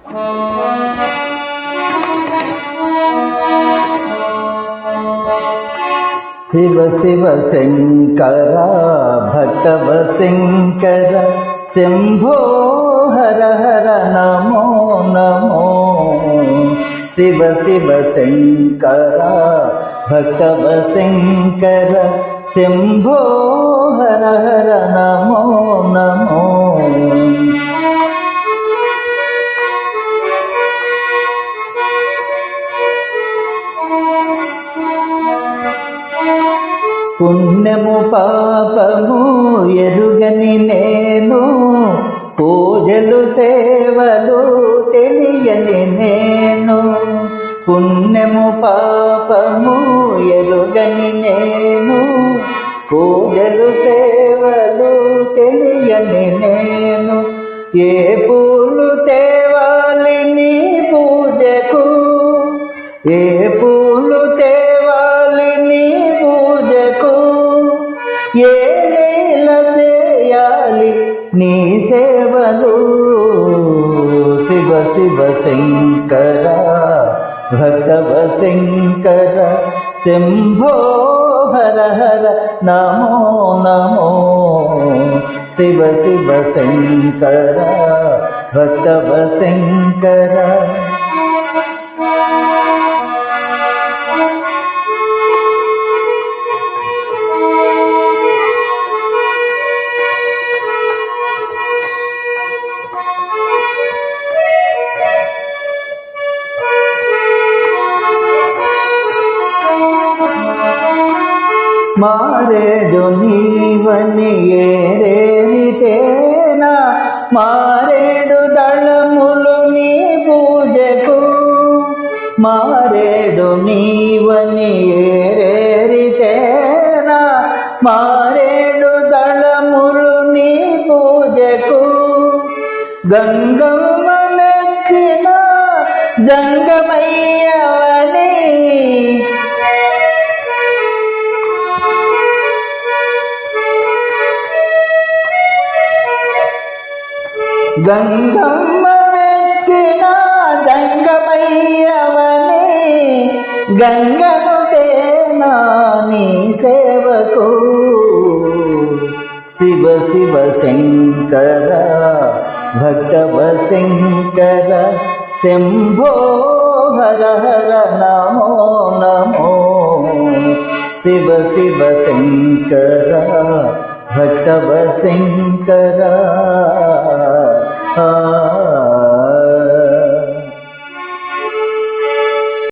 శివ శివ శంకర భక్తవ శంకర శంభో హర హర నమో నమో. శివ శివ శంకర భక్తవ శంకర శంభో హర హర నమో నమో. పుణ్యము పాపము ఎరుగని నేను, పూజలు సేవలు తెలియని నేను. పుణ్యము పాపము ఎరుగని నేను, పూజలు సేవలు తెలియని నేను. ఏ పూలు తేవాలి నీ పూజకు, ఏ పూలు తేవాలి నీ పూజకు, ఏ లీల చేయాలి నీ సేవలు. శివ శివ శంకర భక్తవ శంకర శంభో హర హర నమో నమో. శివ శివ శంకర భక్తవ శంకర. మారేడు నీవని ఏరేనితేనా, మారేడు దళములు నీ పూజకు. మారేడు నీవని ఏరేరితేనా, మారేడు దళములు నీ పూజకు. గంగమ్మ మెచ్చిన జంగమయ్యవని, గంగమ్మ మెచ్చిన జంగమయ్యవని. గంగను తేనా నీ సేవకు. శివ శివ శంకర భక్తవ శంకర శంభో హర హర నమో నమో. శివ శివ శంకర భక్తవ శంకర.